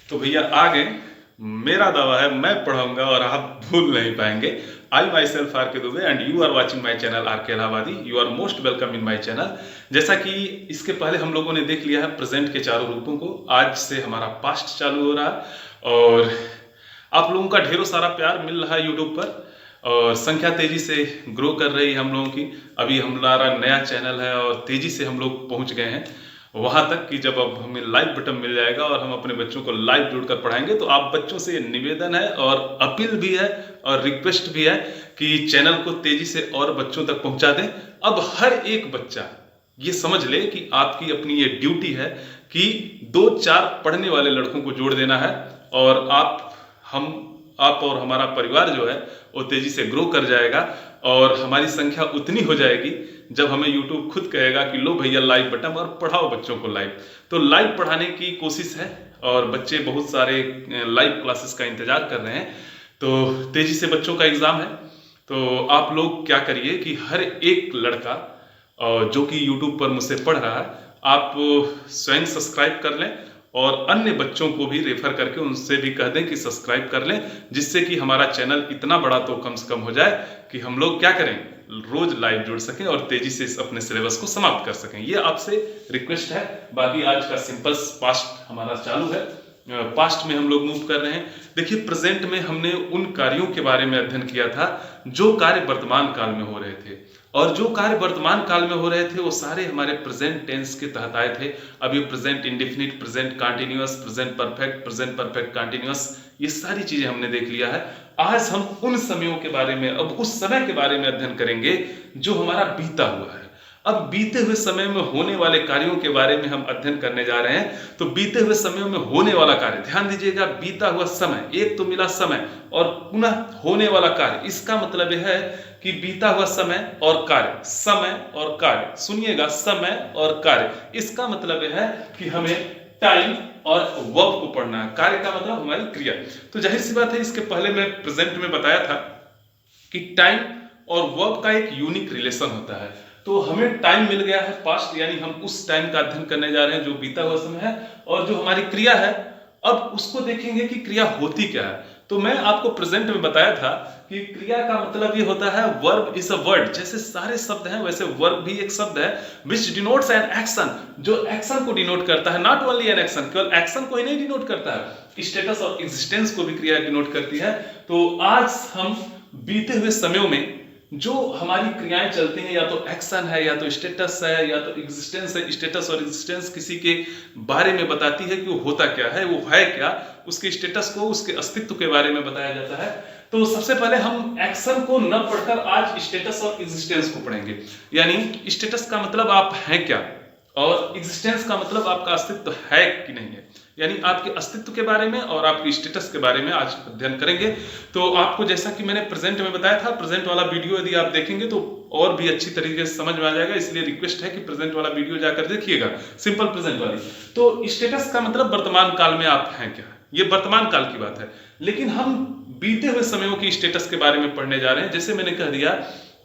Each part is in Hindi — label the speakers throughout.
Speaker 1: तो भैया आ गए। मेरा दावा है मैं पढ़ाऊंगा और आप भूल नहीं पाएंगे। आई my self R K Dubey and you are watching my channel R K Allahabadi. You are most welcome in my channel. जैसा कि इसके पहले हम लोगों ने देख लिया है प्रेजेंट के चारों रूपों को, आज से हमारा पास्ट चालू हो रहा है और आप लोगों का ढेरों सारा प्यार मिल रहा है यूट्यूब पर और संख्या तेजी से ग्रो कर रही है हम लोगों की। अभी हमारा नया चैनल है और तेजी से हम लोग पहुंच गए हैं वहां तक कि जब अब हमें लाइव बटन मिल जाएगा और हम अपने बच्चों को लाइव जुड़कर पढ़ाएंगे, तो आप बच्चों से निवेदन है और अपील भी है और रिक्वेस्ट भी है कि चैनल को तेजी से और बच्चों तक पहुंचा दें। अब हर एक बच्चा ये समझ ले कि आपकी अपनी ये ड्यूटी है कि 2-4 पढ़ने वाले लड़कों को जोड़ देना है और आप और हमारा परिवार जो है वो तेजी से ग्रो कर जाएगा और हमारी संख्या उतनी हो जाएगी जब हमें YouTube खुद कहेगा कि लो भैया लाइव बटन और पढ़ाओ बच्चों को लाइव। तो लाइव पढ़ाने की कोशिश है और बच्चे बहुत सारे लाइव क्लासेस का इंतजार कर रहे हैं। तो तेजी से बच्चों का एग्जाम है, तो आप लोग क्या करिए कि हर एक लड़का जो कि YouTube पर मुझसे पढ़ रहा है, आप स्वयं सब्सक्राइब कर लें और अन्य बच्चों को भी रेफर करके उनसे भी कह दें कि सब्सक्राइब कर लें, जिससे कि हमारा चैनल इतना बड़ा तो कम से कम हो जाए कि हम लोग क्या करें, रोज लाइव जुड़ सकें और तेजी से अपने सिलेबस को समाप्त कर सकें। ये आपसे रिक्वेस्ट है। बाकी आज का सिंपल पास्ट हमारा चालू है। पास्ट में हम लोग मूव कर रहे हैं। देखिए प्रेजेंट में हमने उन कार्यों के बारे में अध्ययन किया था जो कार्य वर्तमान काल में हो रहे थे और जो कार्य वर्तमान काल में हो रहे थे वो सारे हमारे प्रेजेंट टेंस के तहत आए थे। अभी present indefinite, present continuous, present perfect, present perfect continuous, ये सारी चीजें हमने देख लिया है। आज हम उन समयों के बारे में, अब उस समय के बारे में अध्ययन करेंगे जो हमारा बीता हुआ है। अब बीते हुए समय में होने वाले कार्यों के बारे में हम अध्ययन करने जा रहे हैं। तो बीते हुए समयों में होने वाला कार्य, ध्यान दीजिएगा, बीता हुआ समय, एक तो मिला समय और पुनः होने वाला कार्य। इसका मतलब यह है कि बीता हुआ समय और कार्य, समय और कार्य, सुनिएगा, समय और कार्य, इसका मतलब यह है कि हमें टाइम और वर्ब को पढ़ना है। कार्य का मतलब हमारी क्रिया। तो जाहिर सी बात है, इसके पहले मैं प्रेजेंट में बताया था कि टाइम और वर्ब का एक यूनिक रिलेशन होता है। तो हमें टाइम मिल गया है पास्ट, यानी हम उस टाइम का अध्ययन करने जा रहे हैं जो बीता हुआ समय है, और जो हमारी क्रिया है अब उसको देखेंगे कि क्रिया होती क्या है। तो मैं आपको प्रेजेंट में बताया था कि क्रिया का मतलब ये होता है वर्ब इज अ वर्ड। जैसे सारे शब्द हैं वैसे वर्ब भी एक शब्द है विच डिनोट्स एन एक्शन, जो एक्शन को डिनोट करता है। नॉट ओनली एन एक्शन, केवल एक्शन को ही नहीं डिनोट करता है, स्टेटस और एग्जिस्टेंस को भी क्रिया डिनोट करती है। तो आज हम बीते हुए समयों में जो हमारी क्रियाएं चलती हैं, या तो एक्शन है, या तो स्टेटस है, या तो एग्जिस्टेंस है। स्टेटस और एग्जिस्टेंस किसी के बारे में बताती है कि वो होता क्या है, वो है क्या, उसके स्टेटस को, उसके अस्तित्व के बारे में बताया जाता है। तो सबसे पहले हम एक्शन को न पढ़कर आज स्टेटस और एग्जिस्टेंस को पढ़ेंगे। यानी स्टेटस का मतलब आप हैं क्या और एग्जिस्टेंस का मतलब आपका अस्तित्व है कि नहीं है, यानी आपके अस्तित्व के बारे में और आपके स्टेटस के बारे में आज अध्ययन करेंगे। तो आपको जैसा कि मैंने प्रेजेंट में बताया था, प्रेजेंट वाला वीडियो यदि आप देखेंगे तो और भी अच्छी तरीके से समझ में आ जाएगा, इसलिए रिक्वेस्ट है कि प्रेजेंट वाला वीडियो जाकर देखिएगा, सिंपल प्रेजेंट वाली। तो स्टेटस का मतलब वर्तमान काल में आप हैं क्या, ये वर्तमान काल की बात है। लेकिन हम बीते हुए समयों की स्टेटस के बारे में पढ़ने जा रहे हैं। जैसे मैंने कह दिया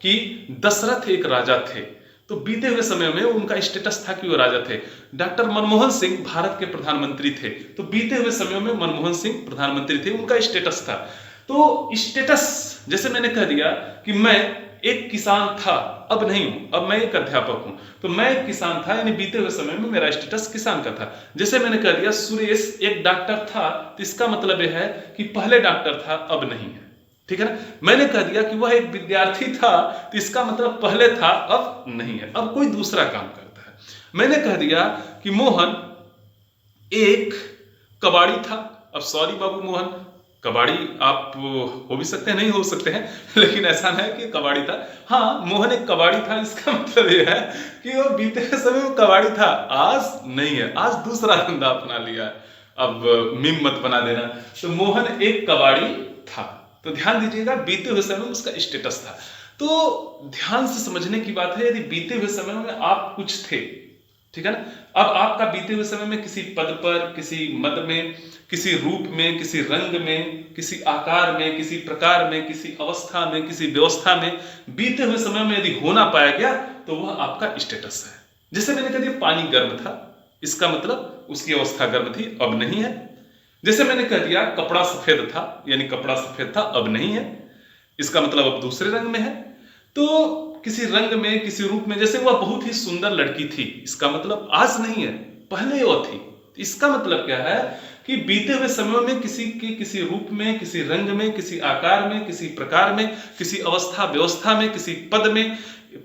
Speaker 1: कि दशरथ एक राजा थे, तो बीते हुए समय में उनका स्टेटस था कि वो राजा थे। डॉक्टर मनमोहन सिंह भारत के प्रधानमंत्री थे, तो बीते हुए समय में मनमोहन सिंह प्रधानमंत्री थे, उनका स्टेटस था। तो स्टेटस, जैसे मैंने कह दिया कि मैं एक किसान था, अब नहीं हूं, अब मैं एक अध्यापक हूं। तो मैं एक किसान था, यानी बीते हुए समय में मेरा स्टेटस किसान का था। जैसे मैंने कह दिया सुरेश एक डॉक्टर था, तो इसका मतलब यह है कि पहले डॉक्टर था, अब नहीं है। ठीक है ना। मैंने कह दिया कि वह एक विद्यार्थी था, तो इसका मतलब पहले था, अब नहीं है, अब कोई दूसरा काम करता है। मैंने कह दिया कि मोहन एक कबाड़ी था, अब सॉरी बाबू मोहन, कबाड़ी आप हो भी सकते हैं, नहीं हो सकते हैं, लेकिन ऐसा नहीं है कि कबाड़ी था। हाँ, मोहन एक कबाड़ी था, इसका मतलब यह है कि वो बीते समय में कबाड़ी था, आज नहीं है, आज दूसरा धंधा अपना लिया है। अब मीम मत बना देना। तो मोहन एक कबाड़ी था, तो ध्यान दीजिएगा बीते हुए समय में उसका स्टेटस था। तो ध्यान से समझने की बात है, यदि बीते हुए समय में आप कुछ थे, ठीक है ना, अब आपका बीते हुए समय में किसी पद पर, किसी मद में, किसी रूप में, किसी रंग में, किसी आकार में, किसी प्रकार में, किसी अवस्था में, किसी व्यवस्था में बीते हुए समय में यदि होना पाया गया तो वह आपका स्टेटस है। जैसे मैंने कह दिया पानी गर्म था, इसका मतलब उसकी अवस्था गर्म थी, अब नहीं है। जैसे मैंने कह दिया कपड़ा सफेद था, यानी कपड़ा सफेद था, अब नहीं है, इसका मतलब अब दूसरे रंग में है। तो किसी रंग में, किसी रूप में, जैसे वह बहुत ही सुंदर लड़की थी, इसका मतलब आज नहीं है, पहले वो थी। इसका मतलब क्या है कि बीते हुए समय में किसी के किसी रूप में, किसी रंग में, किसी आकार में, किसी प्रकार में, किसी अवस्था व्यवस्था में, किसी पद में,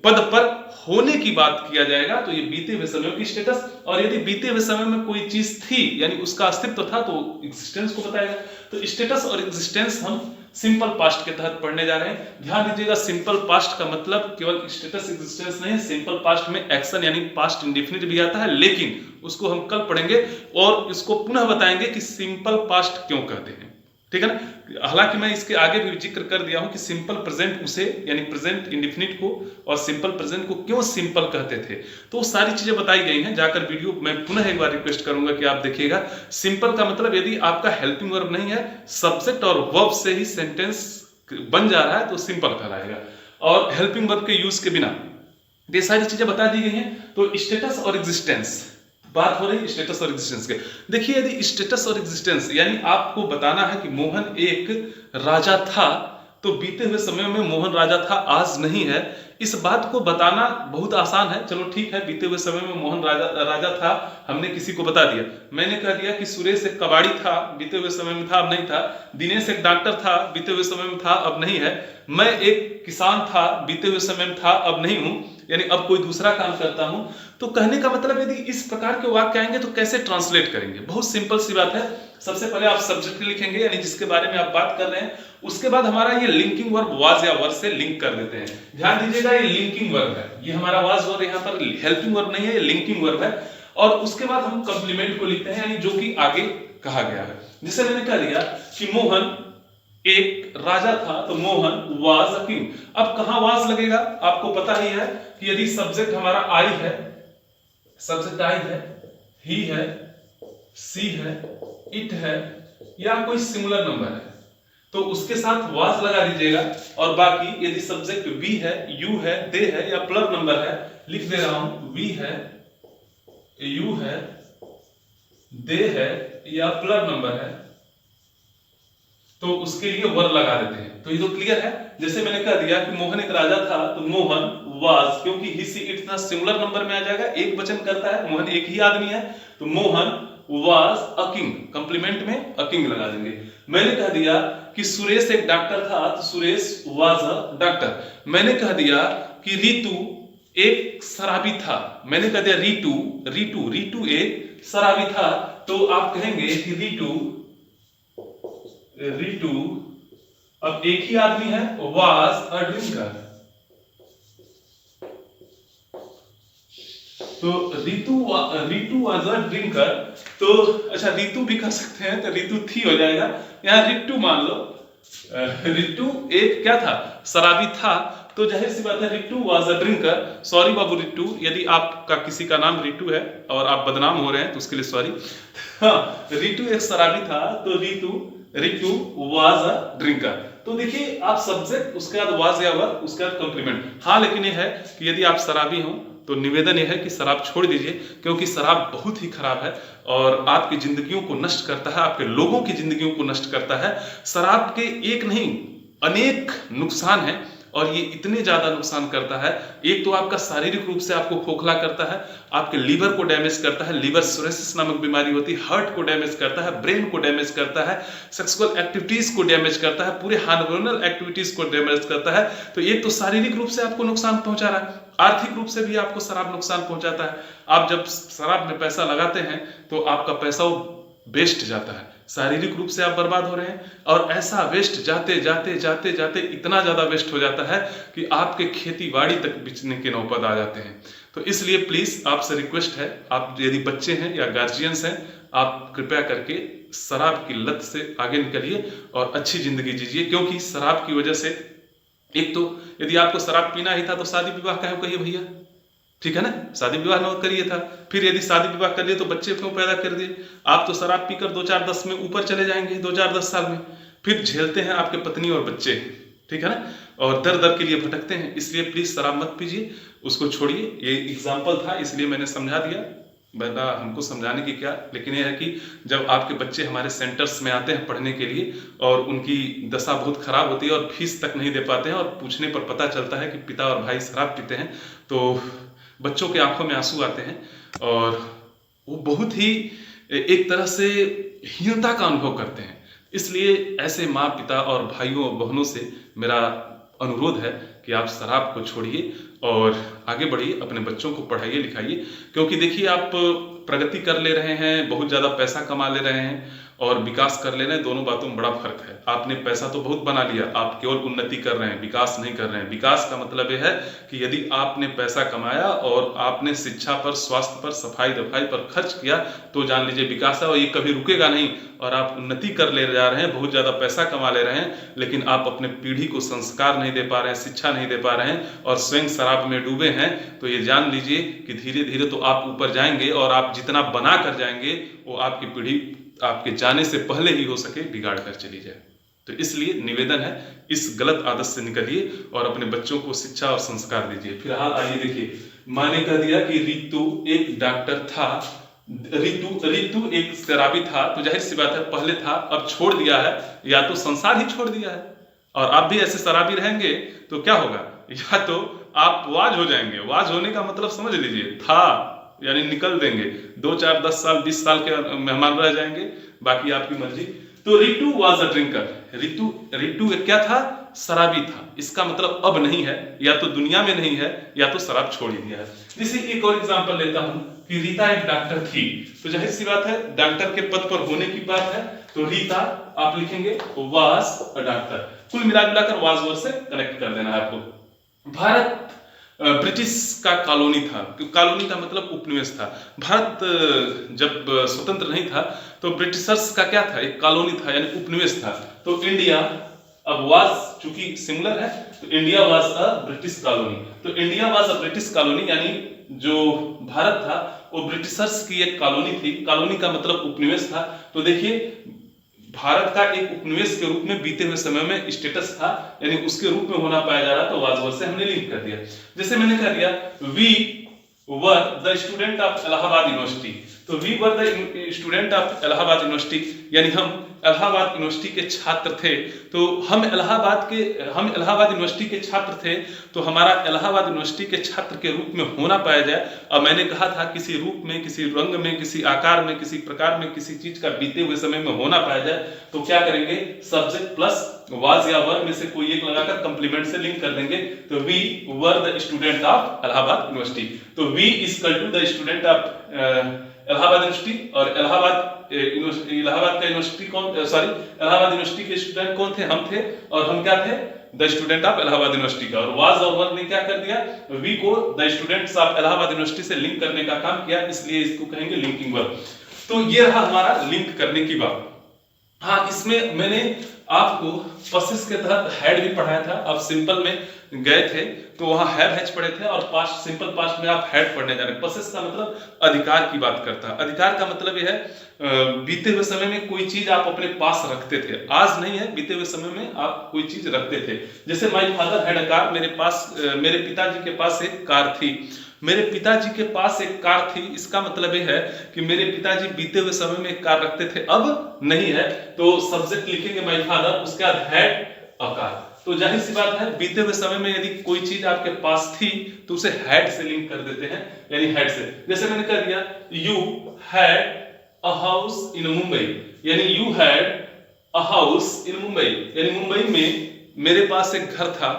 Speaker 1: पद पर होने की बात किया जाएगा तो ये बीते हुए समय की स्टेटस। और यदि बीते हुए समय में कोई चीज थी यानी उसका अस्तित्व था तो एग्जिस्टेंस को बताएगा। तो स्टेटस और एग्जिस्टेंस हम सिंपल पास्ट के तहत पढ़ने जा रहे हैं। ध्यान दीजिएगा, सिंपल पास्ट का मतलब केवल स्टेटस एग्जिस्टेंस नहीं है। सिंपल पास्ट में एक्शन यानी पास्ट इंडेफिनिट भी आता है, लेकिन उसको हम कल पढ़ेंगे और इसको पुनः बताएंगे कि सिंपल पास्ट क्यों कहते हैं, ठीक है ना। हालांकि मैं इसके आगे भी जिक्र कर दिया हूं कि सिंपल प्रेजेंट उसे यानी प्रेजेंट इंडेफिनिट को और सिंपल प्रेजेंट को क्यों सिंपल कहते थे, तो वो सारी चीजें बताई गई हैं। जाकर वीडियो मैं पुनः एक बार रिक्वेस्ट करूंगा कि आप देखिएगा। सिंपल का मतलब यदि आपका हेल्पिंग वर्ब नहीं है, सब्जेक्ट और वर्ब से ही सेंटेंस बन जा रहा है तो सिंपल कहलाएगा, और हेल्पिंग वर्ब के यूज के बिना। ये सारी चीजें बता दी गई हैं। तो स्टेटस और एग्जिस्टेंस, बात हो रही है स्टेटस और एग्जिस्टेंस के। देखिए, यदि स्टेटस और एग्जिस्टेंस यानी आपको बताना है कि मोहन एक राजा था, तो बीते हुए समय में मोहन राजा था, आज नहीं है, इस बात को बताना बहुत आसान है। चलो ठीक है, बीते हुए समय में मोहन राजा था, हमने किसी को बता दिया। मैंने कह दिया कि सुरेश एक कबाड़ी था, बीते हुए समय में था, अब नहीं था। दिनेश एक डॉक्टर था, बीते हुए समय में था, अब नहीं है। मैं एक किसान था, बीते हुए समय में था, अब नहीं हूं, यानी अब कोई दूसरा काम करता हूं। तो कहने का मतलब यदि इस प्रकार के वाक्य आएंगे तो कैसे ट्रांसलेट करेंगे, बहुत सिंपल सी बात है। सबसे पहले आप सब्जेक्ट लिखेंगे यानी जिसके बारे में आप बात कर रहे हैं, उसके बाद हमारा ये लिंकिंग वर्ब वाज या वर से लिंक कर देते हैं। ध्यान दीजिएगा, ये लिंकिंग वर्ब है, ये हमारा वाज वर्ब यहाँ पर हेल्पिंग वर्ब नहीं है, ये लिंकिंग वर्ब है। और उसके बाद हम कंप्लीमेंट को लिखते हैं यानी जो कि आगे कहा गया है। जैसे मैंने कह दिया कि मोहन एक राजा था, तो मोहन वाज अ किंग। अब कहां वाज लगेगा, आपको पता ही है कि यदि सब्जेक्ट हमारा आई है, सब्जेक्ट आई है, ही है, सी है, इट है, या कोई सिमिलर नंबर है, तो उसके साथ वाज लगा दीजिएगा। और बाकी यदि सब्जेक्ट वी है, यू है, दे है, या प्लस नंबर है, लिख दे रहा हूं, वी है, यू है, दे है, या प्लस नंबर है, तो उसके लिए वर लगा देते हैं। तो ये तो क्लियर है। जैसे मैंने कह दिया कि मोहन एक राजा था, तो मोहन वाज, क्योंकि ही सी इट सिमिलर नंबर में आ जाएगा, एक वचन करता है, मोहन एक ही आदमी है, तो Mohan was a king, complement में अ किंग लगा देंगे। मैंने कह दिया कि सुरेश एक डॉक्टर था, तो सुरेश वाज अ डॉक्टर। मैंने कह दिया कि रितु एक शराबी था, मैंने कह दिया रितु एक शराबी था, तो आप कहेंगे कि रितु अब एक ही आदमी है, वाज अ ड्रिंकर, तो रितु वाज अ ड्रिंकर। तो अच्छा, रितु भी कर सकते हैं, तो रितु थी हो जाएगा, यहां रितु मान लो, रितु एक क्या था, शराबी था, तो जाहिर सी बात है Ritu was a drinker. Sorry बाबू रितु, यदि आपका किसी का नाम रितु है और आप बदनाम हो रहे हैं तो उसके लिए सॉरी। हाँ, रितु एक शराबी था, तो रितु वाज अ ड्रिंकर। तो देखिए, आप सब्जेक्ट, उसके बाद वाज या वर, उसके बाद कंप्लीमेंट। हाँ, लेकिन यह है कि यदि आप शराबी हो तो निवेदन यह है कि शराब छोड़ दीजिए, क्योंकि शराब बहुत ही खराब है और आपकी जिंदगियों को नष्ट करता है, आपके लोगों की जिंदगियों को नष्ट करता है। शराब के एक नहीं अनेक नुकसान हैं, और ये इतने ज्यादा नुकसान करता है। एक तो आपका शारीरिक रूप से आपको खोखला करता है, आपके लीवर को डैमेज करता है, लीवर सिरोसिस नामक बीमारी होती है, हार्ट को डैमेज करता है, ब्रेन को डैमेज करता है, सेक्सुअल एक्टिविटीज को डैमेज करता है, पूरे हार्मोनल एक्टिविटीज को डैमेज करता है। तो एक तो शारीरिक रूप से आपको नुकसान पहुंचा रहा है, आर्थिक रूप से भी आपको शराब नुकसान पहुंचाता है। आप जब शराब में पैसा लगाते हैं तो आपका पैसा वेस्ट जाता है, शारीरिक रूप से आप बर्बाद हो रहे हैं, और ऐसा वेस्ट जाते जाते जाते जाते इतना ज्यादा वेस्ट हो जाता है कि आपके खेती बाड़ी तक बिचने के नौबत आ जाते हैं। तो इसलिए प्लीज आपसे रिक्वेस्ट है, आप यदि बच्चे हैं या गार्जियंस हैं, आप कृपया करके शराब की लत से आगे निकलिए और अच्छी जिंदगी जीजिए। क्योंकि शराब की वजह से, एक तो यदि आपको शराब पीना ही था तो शादी विवाह काहे कहिए भैया, ठीक है ना, शादी विवाह न करिए था। फिर यदि शादी विवाह कर लिए तो बच्चे क्यों पैदा कर दिए। आप तो शराब पीकर 2-4-10 में ऊपर चले जाएंगे, 2-4-10 साल में, फिर झेलते हैं आपके पत्नी और बच्चे, ठीक है ना, और दर दर के लिए भटकते हैं। इसलिए प्लीज शराब मत पीजिए, उसको छोड़िए। ये एग्जाम्पल था इसलिए मैंने समझा दिया। वरना हमको समझाने की क्या, लेकिन यह है कि जब आपके बच्चे हमारे सेंटर्स में आते हैं पढ़ने के लिए और उनकी दशा बहुत खराब होती है और फीस तक नहीं दे पाते हैं और पूछने पर पता चलता है कि पिता और भाई शराब पीते हैं, तो बच्चों के आंखों में आंसू आते हैं और वो बहुत ही एक तरह से हीनता का अनुभव करते हैं। इसलिए ऐसे माँ पिता और भाइयों बहनों से मेरा अनुरोध है कि आप शराब को छोड़िए और आगे बढ़िए, अपने बच्चों को पढ़ाइए लिखाइए। क्योंकि देखिए, आप प्रगति कर ले रहे हैं, बहुत ज़्यादा पैसा कमा ले रहे हैं और विकास कर ले रहे हैं, दोनों बातों में बड़ा फर्क है। आपने पैसा तो बहुत बना लिया, आप केवल उन्नति कर रहे हैं, विकास नहीं कर रहे हैं। विकास का मतलब यह है कि यदि आपने पैसा कमाया और आपने शिक्षा पर, स्वास्थ्य पर, सफाई दफाई पर खर्च किया तो जान लीजिए विकास है, और ये कभी रुकेगा नहीं। और आप उन्नति कर ले जा रहे हैं, बहुत ज़्यादा पैसा कमा ले रहे हैं, लेकिन आप अपने पीढ़ी को संस्कार नहीं दे पा रहे हैं, शिक्षा नहीं दे पा रहे हैं और स्वयं शराब में डूबे हैं, तो ये जान लीजिए कि धीरे धीरे तो आप ऊपर जाएंगे और आप जितना बना कर जाएंगे वो आपकी पीढ़ी आपके जाने से पहले ही हो सके बिगाड़ कर चली जाए। तो इसलिए निवेदन है, इस गलत आदत से निकलिए और अपने बच्चों को शिक्षा और संस्कार दीजिए। फिलहाल आइए देखिए, माँ ने कह दिया कि रितु एक डॉक्टर था, रितु एक शराबी था, तो जाहिर सी बात है पहले था, अब छोड़ दिया है, या तो संसार ही छोड़ दिया है। और आप भी ऐसे शराबी रहेंगे तो क्या होगा, या तो आप वाज हो जाएंगे। वाज होने का मतलब समझ लीजिए, था यानी निकल देंगे, 2 4 10 साल 20 साल के मेहमान रह जाएंगे, बाकी आपकी मर्जी। तो Ritu was a drinker, Ritu क्या था, शराबी था। इसका मतलब अब नहीं है, या तो दुनिया में नहीं है या तो शराब छोड़ ही दिया है। जैसे एक और एग्जांपल लेता हूं कि रीता एक डॉक्टर थी, तो जाहिर सी बात है डॉक्टर के पद पर होने की बात है, तो रीता आप लिखेंगे वाज अ डॉक्टर। कुल मिलाकर वाज वर्ड से कनेक्ट कर देना है आपको। भारत ब्रिटिश का कॉलोनी था, कॉलोनी का मतलब उपनिवेश था। भारत जब स्वतंत्र नहीं था तो ब्रिटिशर्स का क्या था, एक कॉलोनी था यानी उपनिवेश था। तो इंडिया अब वाज चूंकि सिमिलर है तो India was a British colony. तो India was a British colony यानी जो भारत था वो ब्रिटिशर्स की एक कॉलोनी थी। कॉलोनी का मतलब उपनिवेश था। तो देखिए, भारत का एक उपनिवेश के रूप में बीते हुए समय में स्टेटस था, यानी उसके रूप में होना पाया जा रहा, तो वाजवर से हमने लिंक कर दिया। जैसे मैंने कह दिया we were the student of Allahabad university, तो we were the student of Allahabad university यानी हम इलाहाबाद यूनिवर्सिटी के छात्र थे। तो हम इलाहाबाद यूनिवर्सिटी के छात्र थे, तो हमारा इलाहाबाद यूनिवर्सिटी के छात्र के रूप में होना पाया जाए। और मैंने कहा था किसी रूप में, किसी रंग में, किसी आकार में, किसी प्रकार में, किसी चीज का बीते हुए समय में होना पाया जाए, तो क्या करेंगे, सब्जेक्ट प्लस वाज या वर में से कोई एक लगाकर कंप्लीमेंट से लिंक कर देंगे। तो we were the student of Allahabad university, तो we equal to the student of Allahabad university. और इलाहाबाद का यूनिवर्सिटी कौन, सॉरी इलाहाबाद यूनिवर्सिटी के स्टूडेंट कौन थे, हम थे, और हम क्या थे, the student of Allahabad university का। और वाज और वर ने क्या कर दिया, वी को the students of Allahabad university से लिंक करने का काम किया, इसलिए इसको कहेंगे लिंकिंग वर्ब। तो ये रहा हमारा लिंक करने की बात। हाँ, इसमें मैंने आपको पसेस के तहत हैड भी पढ़ाया था। आप सिंपल में गए थे तो वहां हैव हैज पढ़े थे, और पास्ट, सिंपल पास्ट में आप हैड पढ़ने जा रहे हैं। पसेस का मतलब अधिकार की बात करता है। अधिकार का मतलब यह है बीते हुए समय में कोई चीज आप अपने पास रखते थे, आज नहीं है, बीते हुए समय में आप कोई चीज रखते थे। जैसे my father had a car, मेरे पिताजी के पास एक कार थी। मेरे पिताजी के पास एक कार थी, इसका मतलब यह है कि मेरे पिताजी बीते हुए समय में एक कार रखते थे, अब नहीं है, तो सब्जेक्ट लिखेंगे माय फादर, उसके बाद हैड अ कार। तो जाहिर सी बात है बीते हुए समय में यदि कोई चीज आपके पास थी तो उसे हैड से लिंक कर देते हैं, यानी हैड से। जैसे मैंने कह दिया you had a house in Mumbai, यानी you had a house in Mumbai, यानी मुंबई में मेरे पास एक घर था,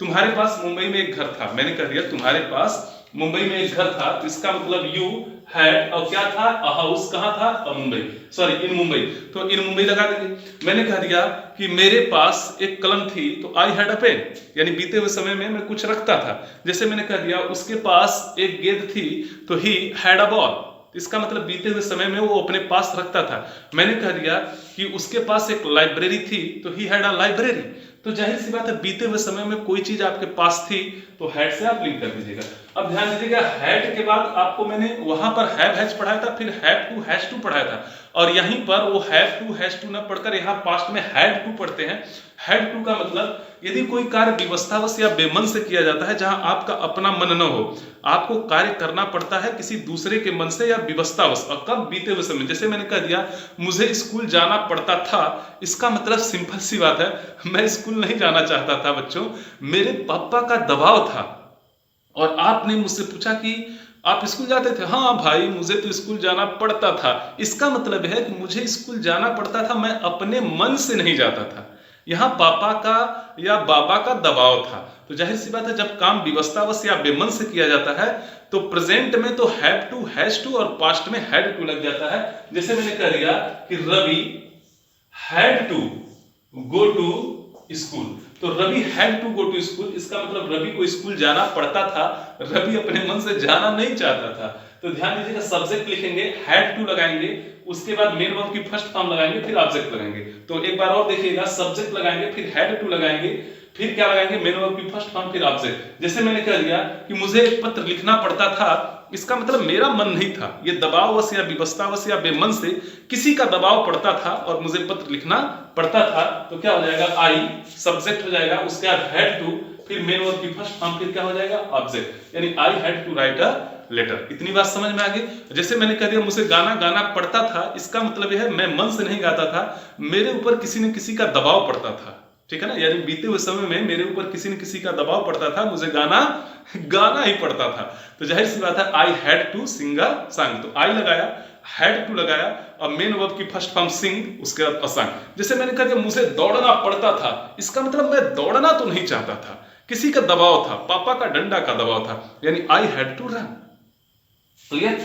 Speaker 1: तुम्हारे पास मुंबई में एक घर था। मैंने कह दिया तुम्हारे पास मुंबई में एक घर था, तो इसका मतलब यू हैड, और क्या था, अ हाउस, कहां था, अ मुंबई, सॉरी इन मुंबई, तो इन मुंबई लगा देंगे। मैंने कह दिया कि मेरे पास एक कलम थी, तो आई हैड अ पेन, यानी बीते हुए समय में मैं कुछ रखता था। जैसे मैंने कह दिया उसके पास एक गेंद थी, तो ही हैड अ बॉल, इसका मतलब बीते हुए समय में वो अपने पास रखता था। मैंने कह दिया कि उसके पास एक लाइब्रेरी थी, तो ही हैड अ लाइब्रेरी। तो जाहिर सी बात है बीते हुए समय में कोई चीज आपके पास थी तो हैड से आप लिंक कर दीजिएगा। अब ध्यान दीजिएगा, हैड के बाद आपको मैंने वहां पर हैव हैज पढ़ाया था, फिर हैव टू हैज टू पढ़ाया था। और यहीं पर वो हैव टू हैज टू न पढ़कर यहाँ पास्ट में हैड टू पढ़ते हैं। हैड टू का मतलब यदि कोई कार्य विवशतावश या बेमन से किया जाता है, जहां आपका अपना मन न हो, आपको कार्य करना पड़ता है किसी दूसरे के मन से या विवशतावश, और कब? बीते हुए समय। जैसे मैंने कह दिया मुझे स्कूल जाना पड़ता था, इसका मतलब सिंपल सी बात है, मैं स्कूल नहीं जाना चाहता था बच्चों, मेरे पापा का दबाव था। और आपने मुझसे पूछा कि आप स्कूल जाते थे? हाँ भाई, मुझे तो स्कूल जाना पड़ता था। इसका मतलब है कि मुझे स्कूल जाना पड़ता था, मैं अपने मन से नहीं जाता था। यहाँ पापा का या बाबा का दबाव था। तो जाहिर सी बात है, जब काम विवशतावश या बेमन से किया जाता है तो प्रेजेंट में तो हैव टू हैज टू और पास्ट में हैड टू लग जाता है। जैसे मैंने कह दिया कि Ravi had to go to school, तो Ravi had to go to school, इसका मतलब रवि को स्कूल जाना पड़ता था, रवि अपने मन से जाना नहीं चाहता था। तो ध्यान दीजिएगा, सब्जेक्ट लिखेंगे, हैड टू लगाएंगे, उसके बाद मेन वर्ब की फर्स्ट फॉर्म लगाएंगे, फिर ऑब्जेक्ट लगाएंगे। तो एक बार और देखिएगा, सब्जेक्ट लगाएंगे, फिर हैड टू लगाएंगे, फिर क्या लगाएंगे? मेन वर्ब की फर्स्ट फॉर्म, फिर ऑब्जेक्ट। जैसे मैंने कह दिया कि मुझे एक पत्र लिखना पड़ता था, इसका मतलब मेरा मन नहीं था, ये दबाववश या विवशतावश या बेमन से किसी का दबाव पड़ता था और मुझे पत्र लिखना पड़ता था। तो क्या हो जाएगा? आई सब्जेक्ट हो जाएगा, उसके बाद हैड टू, फिर मेन वर्ब की फर्स्ट फॉर्म, फिर क्या हो जाएगा? ऑब्जेक्ट। यानी I had to write a letter. इतनी बात समझ में आ गई। जैसे मैंने कह दिया मुझे गाना गाना पड़ता था, इसका मतलब यह है मैं मन से नहीं गाता था, मेरे ऊपर किसी न किसी का दबाव पड़ता था। ठीक है ना? यानी बीते हुए समय में मेरे ऊपर किसी न किसी का दबाव पड़ता था, मुझे गाना गाना ही पड़ता था। तो जाहिर सी बात है, I had to sing a song, तो आई लगाया, हैड टू लगाया और मेन वर्ब की फर्स्ट फॉर्म सिंग, उसके बाद अ सॉन्ग। जैसे मैंने कहा कि मुझे दौड़ना पड़ता था, इसका मतलब मैं दौड़ना तो नहीं चाहता था, किसी का दबाव था, पापा का डंडा का दबाव था, यानी I had to run. Clear?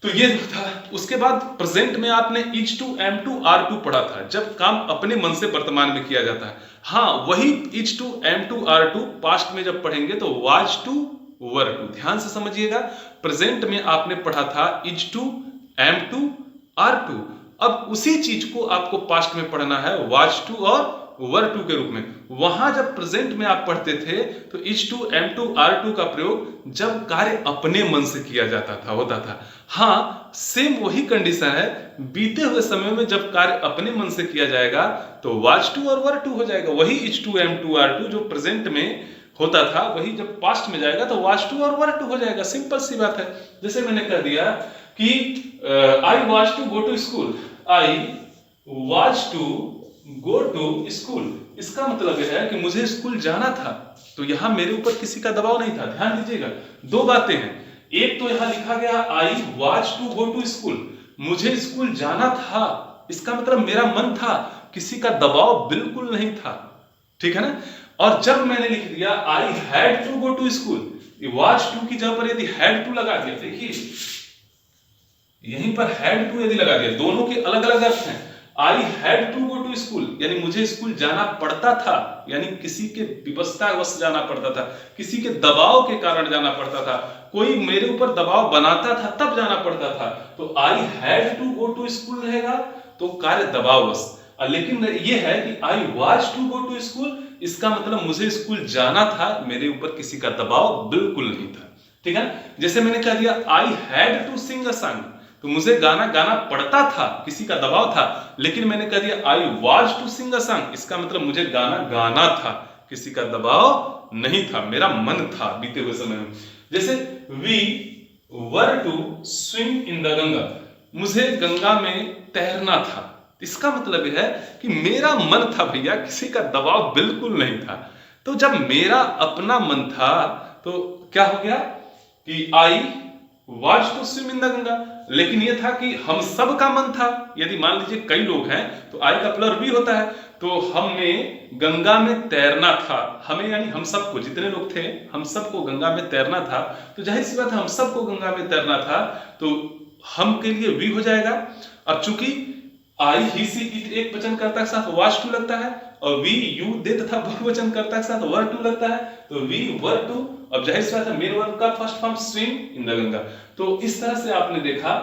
Speaker 1: तो ये था। उसके बाद प्रेजेंट में आपने is to, am to, are to पढ़ा था, जब काम अपने मन से वर्तमान में किया जाता है। हाँ, वही is to, am to, are to past में जब पढ़ेंगे तो वाज टू, वर टू। ध्यान से समझिएगा, प्रेजेंट में आपने पढ़ा था is to, am to, are to, अब उसी चीज को आपको पास्ट में पढ़ना है वाज टू और वर टू के रूप में। वहां जब प्रेजेंट में आप पढ़ते थे तो is to, am to, are to का प्रयोग जब कार्य अपने मन से किया जाता था, होता था। हाँ, सेम वही कंडीशन है, बीते हुए समय में जब कार्य अपने मन से किया जाएगा तो वाज टू और वर टू हो जाएगा। वही is to, am to, are to जो प्रेजेंट में होता था, वही जब पास्ट में जाएगा तो वाज टू और वर टू हो जाएगा। सिंपल सी बात है। जैसे मैंने कह दिया कि I was to go to school, I was to go to school, इसका मतलब यह है कि मुझे स्कूल जाना था, तो यहां मेरे ऊपर किसी का दबाव नहीं था। ध्यान दीजिएगा, दो बातें हैं। एक तो यहां लिखा गया I was to go to school, मुझे स्कूल जाना था, इसका मतलब मेरा मन था, किसी का दबाव बिल्कुल नहीं था। ठीक है ना? और जब मैंने लिख दिया I had to go to school, was to की जगह पर यदि हैड टू लगा दिया, देखिए यहीं पर हैड टू यदि लगा दिया, दोनों के अलग अलग अर्थ हैं। I had to go to school यानी मुझे स्कूल जाना पड़ता था, यानी किसी के विवशतावश जाना पड़ता था, किसी के दबाव के कारण जाना पड़ता था, कोई मेरे ऊपर दबाव बनाता था तब जाना पड़ता था। तो I had to go to school रहेगा तो कार्य दबाववश। लेकिन ये है कि I was to go to school, इसका मतलब मुझे स्कूल जाना था, मेरे ऊपर किसी का दबाव बिल्कुल नहीं था। ठीक है? जैसे मैंने कह दिया I had to sing a song, तो मुझे गाना गाना पड़ता था, किसी का दबाव था, लेकिन मैंने कह दिया I was to sing a song, इसका मतलब मुझे गाना गाना था, किसी का दबाव नहीं था, मेरा मन था बीते हुए समय में। जैसे we were to swim in the Ganga, मुझे गंगा में तैरना था, इसका मतलब यह है कि मेरा मन था भैया, किसी का दबाव बिल्कुल नहीं था। तो जब मेरा अपना मन था तो क्या हो गया कि I was to swim in the Ganga, लेकिन यह था कि हम सब का मन था। यदि मान लीजिए कई लोग हैं तो आई का प्लर भी होता है, तो हमें गंगा में तैरना था, हमें यानी हम सबको, जितने लोग थे हम सबको गंगा में तैरना था। तो जाहिर सी बात है, हम सबको गंगा में तैरना था, तो हम के लिए वी हो जाएगा। अब चूंकि आई ही सी इट एक वचन कर्ता के साथ वाज टू लगता है और वी यू दे तथा बहुवचन कर्ता के साथ वर टू लगता है, तो वी वर टू। अब जाहिर सी बात है मेन वर्ब का first form swim in the Ganga. तो इस तरह से आपने देखा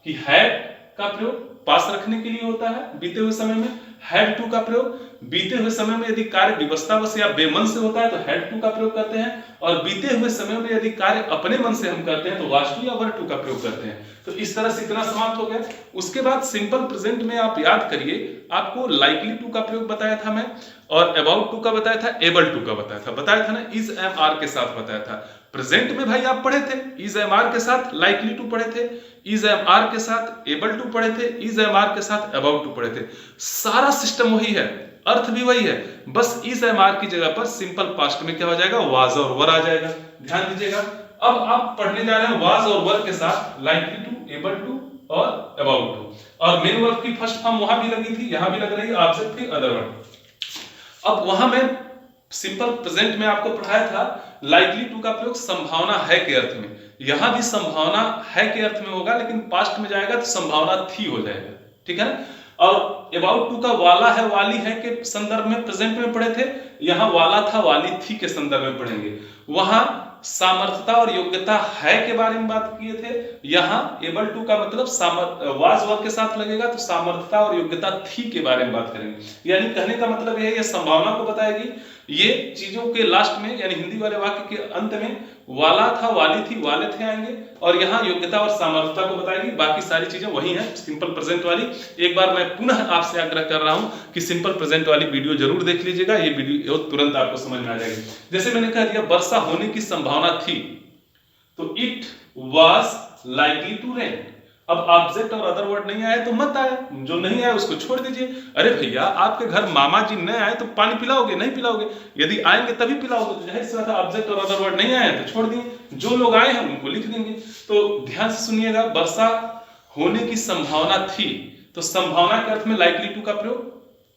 Speaker 1: कि हैड का प्रयोग पास रखने के लिए होता है बीते हुए समय में, हैड टू का प्रयोग बीते हुए समय में यदि कार्य विवशतावश या बेमन से होता है तो हैड टू का प्रयोग करते हैं, और बीते हुए समय में यदि कार्य अपने मन से हम करते हैं तो वाज टू या वर टू का प्रयोग करते हैं। तो इस तरह से इतना समाप्त हो गया। उसके बाद सिंपल प्रेजेंट में आप याद करिए, आपको लाइकली टू का प्रयोग बताया था मैं, और अबाउट टू का बताया था, एबल टू का बताया था ना, इज एम आर के साथ बताया था। प्रेजेंट में भाई आप पढ़े थे इज एम आर के साथ लाइकली टू पढ़े थे, इज एम आर के साथ एबल टू पढ़े थे, इज एम आर के साथ अबाउट टू पढ़े थे। सारा सिस्टम वही है, अर्थ भी वही है, बस इज एम आर की जगह पर सिंपल पास्ट में क्या हो जाएगा, वाज और वर आ जाएगा। ध्यान दीजिएगा, अब आप पढ़ने जा रहे हैं वाज और वर के साथ लाइकली टू, एबल टू और अबाउट टू, और मेन वर्ब की फर्स्ट फॉर्म वहां भी लगी थी, यहां भी लग रही है, ऑब्जेक्ट थी अदर वर्ड। अब वहां में सिंपल प्रेजेंट में आपको पढ़ाया था लाइकली टू का प्रयोग संभावना है के अर्थ में, यहां भी संभावना है के अर्थ में होगा, लेकिन पास्ट में जाएगा तो संभावना थी हो जाएगा, ठीक है ना। और अबाउट टू का वाला है वाली है के संदर्भ में प्रेजेंट में पढ़े थे, यहां वाला था वाली थी के संदर्भ में पढ़ेंगे। वहां सामर्थ्यता और योग्यता है के बारे में बात किए थे, यहां एबल टू का मतलब वाज वर्ब के साथ लगेगा तो सामर्थ्यता और योग्यता थी के बारे में बात करेंगे। यानी कहने का मतलब यह है, संभावना को बताएगी, ये चीजों के लास्ट में यानी हिंदी वाले वाक्य के अंत में वाला था वाली थी वाले थे आएंगे, और यहाँ योग्यता और सामर्थ्यता को बताएगी, बाकी सारी चीजें वही हैं सिंपल प्रेजेंट वाली। एक बार मैं पुनः आपसे आग्रह कर रहा हूं कि सिंपल प्रेजेंट वाली वीडियो जरूर देख लीजिएगा, ये वीडियो तुरंत आपको समझ में आ जाएगी। जैसे मैंने कह दिया वर्षा होने की संभावना थी, तो it was likely to rain. अब ऑब्जेक्ट और अदर वर्ड नहीं आया तो मत आया, जो नहीं आया उसको छोड़ दीजिए। अरे भैया आपके घर मामा जी नहीं आए तो पानी पिलाओगे, नहीं पिलाओगे, यदि आएंगे तभी पिलाओगे, तो जाहिर सी बात है ऑब्जेक्ट और अदर वर्ड नहीं आए तो छोड़ दिए, जो लोग आए हैं उनको लिख देंगे। तो ध्यान से सुनिएगा, वर्षा होने की संभावना थी, तो संभावना के अर्थ में लाइकली टू का प्रयोग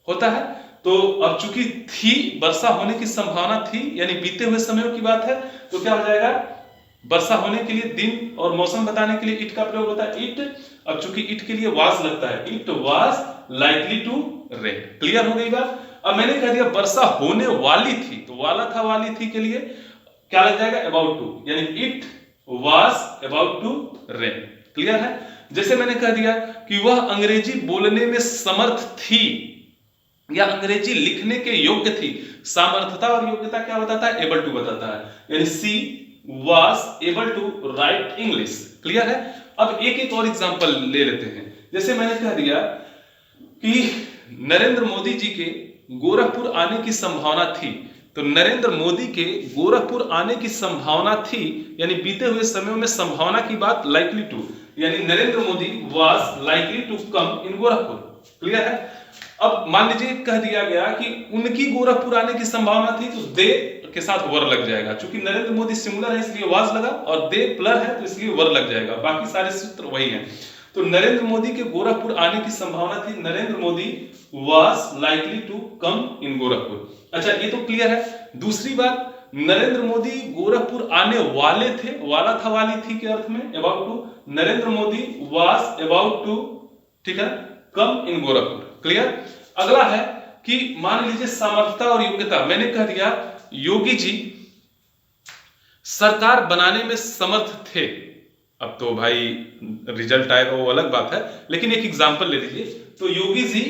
Speaker 1: होता है। तो अब चूंकि थी, वर्षा होने की संभावना थी यानी बीते हुए समयों की बात है, तो क्या हो जाएगा, वर्षा होने के लिए दिन और मौसम बताने के लिए इट का प्रयोग होता है, इट। अब चूंकि इट के लिए वाज लगता है, it was likely to rain. Clear हो गई बात। अब मैंने कह दिया वर्षा होने वाली थी, तो वाला था वाली थी के लिए क्या लग जाएगा, अबाउट टू, यानी it was about to rain. Clear है। जैसे मैंने कह दिया कि वह अंग्रेजी बोलने में समर्थ थी या अंग्रेजी लिखने के योग्य थी, सामर्थ्यता और योग्यता क्या बताता है, एबल टू बताता है, यानी सी was able to write English। Clear है। अब एक एक और एग्जांपल ले लेते हैं। जैसे मैंने कह दिया कि नरेंद्र मोदी जी के गोरखपुर आने की संभावना थी, तो नरेंद्र मोदी के गोरखपुर आने की संभावना थी यानी बीते हुए समयों में संभावना की बात, लाइकली टू, यानी Narendra Modi was likely to come in Gorakhpur. Clear है। अब मान लीजिए कह दिया गया कि उनकी गोरखपुर आने की संभावना थी, तो दे के साथ वर लग जाएगा, क्योंकि नरेंद्र मोदी सिंगुलर है इसलिए वाज लगा, और दे प्लर है तो इसलिए वर लग जाएगा, बाकी सारे सूत्र वही हैं। तो नरेंद्र मोदी के गोरखपुर आने की संभावना थी, Narendra Modi was likely to come in Gorakhpur. अच्छा ये तो क्लियर है। दूसरी बात, नरेंद्र मोदी गोरखपुर आने वाले थे, वाला था वाली थी के अर्थ में, about to, Narendra Modi was about to, ठीक है, कम इन गोरखपुर। क्लियर। अगला है कि मान लीजिए सामर्थ्यता और योग्यता, मैंने कह दिया योगी जी सरकार बनाने में समर्थ थे। अब तो भाई रिजल्ट आएगा वो अलग बात है, लेकिन एक एग्जांपल ले लीजिए, तो Yogi ji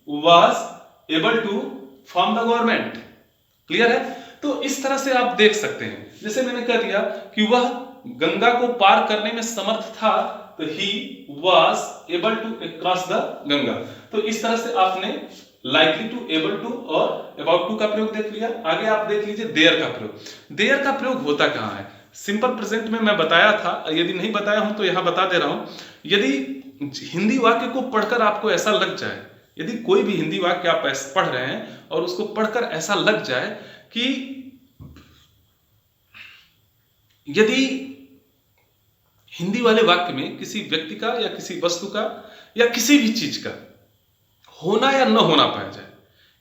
Speaker 1: was able to form the government. Clear है। तो इस तरह से आप देख सकते हैं। जैसे मैंने कह दिया कि वह गंगा को पार करने में समर्थ था, तो he was able to cross the Ganga. तो इस तरह से आपने लाइकली टू, एबल टू और अबाउट टू का प्रयोग देख लिया। आगे आप देख लीजिए देयर का प्रयोग। देयर का प्रयोग होता कहां है, सिंपल प्रेजेंट में मैं बताया था, यदि नहीं बताया हूं तो यहां बता दे रहा हूं। यदि हिंदी वाक्य को पढ़कर आपको ऐसा लग जाए, यदि कोई भी हिंदी वाक्य आप पढ़ रहे हैं और उसको पढ़कर ऐसा लग जाए कि यदि हिंदी वाले वाक्य में किसी व्यक्ति का या किसी वस्तु का या किसी भी चीज का होना या न होना पाया जाए,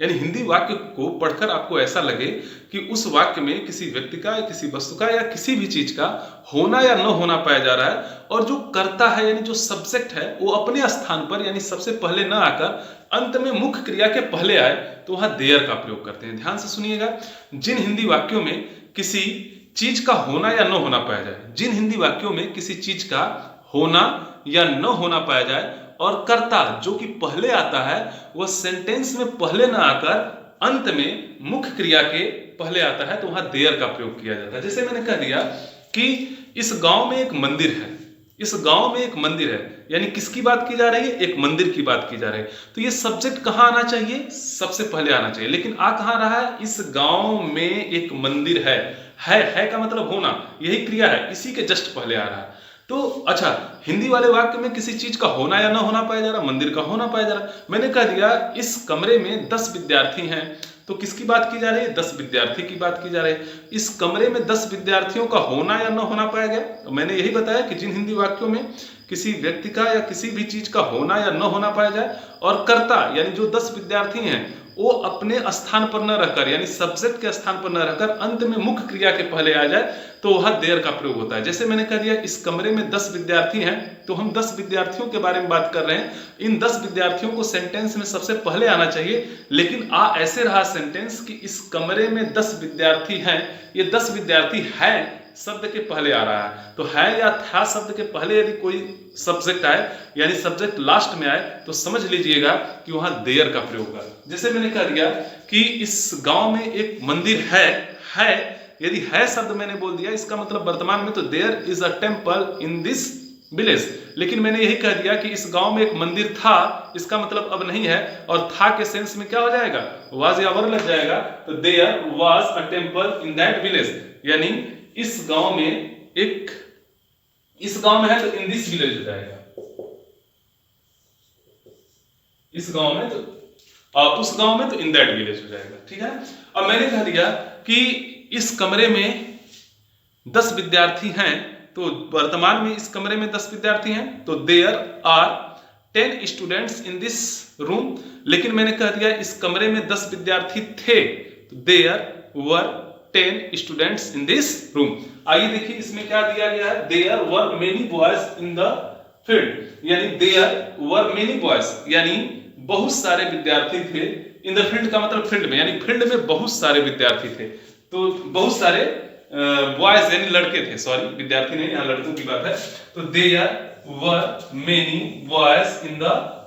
Speaker 1: यानी हिंदी वाक्य को पढ़कर आपको ऐसा लगे कि उस वाक्य में किसी व्यक्ति का या किसी वस्तु का या किसी भी चीज का होना या न होना पाया जा रहा है, और जो कर्ता है यानी जो सब्जेक्ट है वो अपने स्थान पर यानी सबसे पहले न आकर अंत में मुख्य क्रिया के पहले आए, तो वहां देयर का प्रयोग करते हैं। ध्यान से सुनिएगा, जिन हिंदी वाक्यों में किसी चीज का होना या न होना पाया जाए, जिन हिंदी वाक्यों में किसी चीज का होना या न होना पाया जाए और कर्ता जो कि पहले आता है वह सेंटेंस में पहले ना आकर अंत में मुख्य क्रिया के पहले आता है, तो वहां देयर का प्रयोग किया जाता है। जैसे मैंने कह दिया कि इस गांव में एक मंदिर है, इस गांव में एक मंदिर है, यानी किसकी बात की जा रही है? एक मंदिर की बात की जा रही है। तो ये सब्जेक्ट कहाँ आना चाहिए? सबसे पहले आना चाहिए, लेकिन आ कहाँ रहा है? इस गांव में एक मंदिर है का मतलब होना, यही क्रिया है, इसी के जस्ट पहले आ रहा है। तो अच्छा, हिंदी वाले वाक्य में किसी चीज का होना या ना होना पाया जा रहा, मंदिर का होना पाया जा रहा। मैंने कह दिया इस कमरे में 10 विद्यार्थी हैं, तो किसकी बात की जा रही है? 10 विद्यार्थी की बात की जा रही है। इस कमरे में 10 विद्यार्थियों का होना या न होना पाया गया। तो मैंने यही बताया कि जिन हिंदी वाक्यों में किसी व्यक्ति का या किसी भी चीज का होना या न होना पाया जाए, और कर्ता यानी जो 10 विद्यार्थी हैं वो अपने स्थान पर न रहकर, यानी सब्जेक्ट के स्थान पर न रहकर अंत में मुख्य क्रिया के पहले आ जाए, तो वह देयर का प्रयोग होता है। जैसे मैंने कह दिया इस कमरे में 10 विद्यार्थी हैं, तो हम 10 विद्यार्थियों के बारे में बात कर रहे हैं। इन 10 विद्यार्थियों को सेंटेंस में सबसे पहले आना चाहिए, लेकिन ऐसे रहा सेंटेंस कि इस कमरे में 10 विद्यार्थी हैं। ये 10 विद्यार्थी हैं शब्द के पहले आ रहा है। तो है या था शब्द के पहले यदि कोई सब्जेक्ट आए, यानी सब्जेक्ट लास्ट में आए, तो समझ लीजिएगा कि वहां देयर का प्रयोग होगा। जैसे मैंने कह दिया कि इस गांव में एक मंदिर है, यदि है शब्द मैंने बोल दिया, इसका मतलब वर्तमान में, तो there is a temple in this village. लेकिन मैंने यही कह दिया कि इस गांव में एक मंदिर था, इसका मतलब अब नहीं है, और था के सेंस में क्या हो जाएगा? वाज या वर लग जाएगा। तो there was a temple in that village, यानी इस गांव में है तो इन दिस विलेज हो जाएगा। इस गांव में तो उस गांव में तो इन दैट विलेज हो जाएगा। ठीक है। अब मैंने कह दिया कि इस कमरे में 10 विद्यार्थी हैं, तो वर्तमान में इस कमरे में 10 विद्यार्थी हैं, तो there are 10 students in this room. लेकिन मैंने कह दिया इस कमरे में 10 विद्यार्थी थे, तो there were 10 students in this room. आइए देखिए इसमें क्या दिया गया है, there were many boys in the field, यानी देयर वर मेनी बॉयज, यानी बहुत सारे विद्यार्थी थे। इन द फील्ड का मतलब फील्ड में, यानी फील्ड में बहुत सारे विद्यार्थी थे। तो बहुत सारे बॉयज यानी लड़के थे, सॉरी विद्यार्थी नहीं, यहाँ लड़कों की बात है। तो there were many boys in the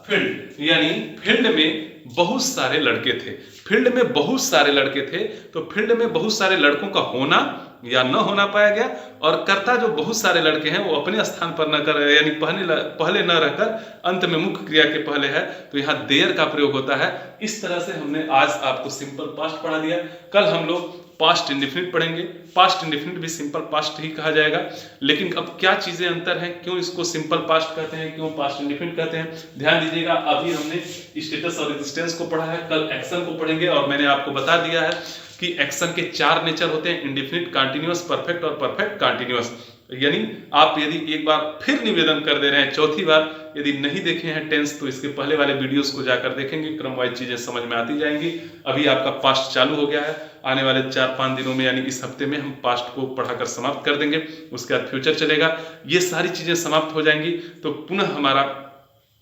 Speaker 1: field, यानी फील्ड में बहुत सारे लड़के थे। फील्ड में बहुत सारे लड़के थे, तो फील्ड में बहुत सारे लड़कों का होना या न होना पाया गया, और कर्ता जो बहुत सारे लड़के हैं वो अपने स्थान पर न कर, यानी पहले न रहकर अंत में मुख्य क्रिया के पहले है, तो यहाँ देयर का प्रयोग होता है। इस तरह से हमने आज आपको सिंपल पास्ट पढ़ा दिया। कल हम लोग पास्ट इंडेफिनिट पढ़ेंगे। पास्ट इंडेफिनिट भी सिंपल पास्ट ही कहा जाएगा, लेकिन अब क्या चीजें अंतर हैं, क्यों इसको सिंपल पास्ट कहते हैं, क्यों पास्ट इंडेफिनिट कहते हैं, ध्यान दीजिएगा। अभी हमने स्टेटस और रेजिस्टेंस को पढ़ा है, कल एक्शन को पढ़ेंगे, और मैंने आपको बता दिया है कि एक्शन के 4 नेचर होते हैं, इंडेफिनिट, कंटीन्यूअस, परफेक्ट और परफेक्ट कंटीन्यूअस। यानी आप यदि एक बार फिर निवेदन कर दे रहे हैं, चौथी बार यदि नहीं देखे हैं टेंस, तो इसके पहले वाले वीडियोस को जाकर देखेंगे, क्रम वाइज चीजें समझ में आती जाएंगी। अभी आपका पास्ट चालू हो गया है, आने वाले 4-5 दिनों में, यानी इस हफ्ते में हम पास्ट को पढ़ाकर समाप्त कर देंगे। उसके बाद फ्यूचर चलेगा, ये सारी चीजें समाप्त हो जाएंगी। तो पुनः हमारा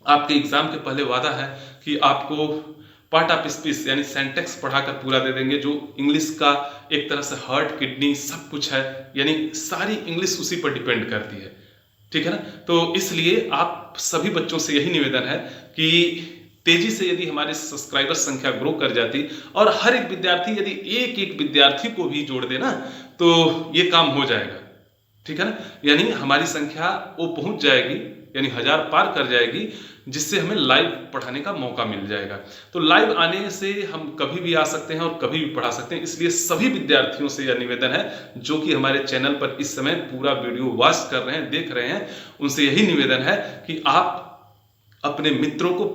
Speaker 1: आपके एग्जाम के पहले वादा है कि आपको पार्ट ऑफ स्पीच यानी सेंटेक्स पढ़ाकर पूरा दे देंगे, जो इंग्लिश का एक तरह से हार्ट, किडनी सब कुछ है, यानी सारी इंग्लिश उसी पर डिपेंड करती है। ठीक है ना। तो इसलिए आप सभी बच्चों से यही निवेदन है कि तेजी से यदि हमारे सब्सक्राइबर संख्या ग्रो कर जाती, और हर एक विद्यार्थी यदि एक विद्यार्थी को भी जोड़ देना, तो ये काम हो जाएगा। ठीक है ना। यानी हमारी संख्या वो पहुंच जाएगी, यानी 1000 पार कर जाएगी, जिससे हमें लाइव पढ़ाने का मौका मिल जाएगा। तो लाइव आने से हम कभी भी आ सकते हैं और कभी भी पढ़ा सकते हैं। इसलिए सभी विद्यार्थियों से यह निवेदन है जो कि हमारे चैनल पर इस समय पूरा वीडियो वॉच कर रहे हैं, देख रहे हैं, उनसे यही निवेदन है कि आप अपने मित्रों को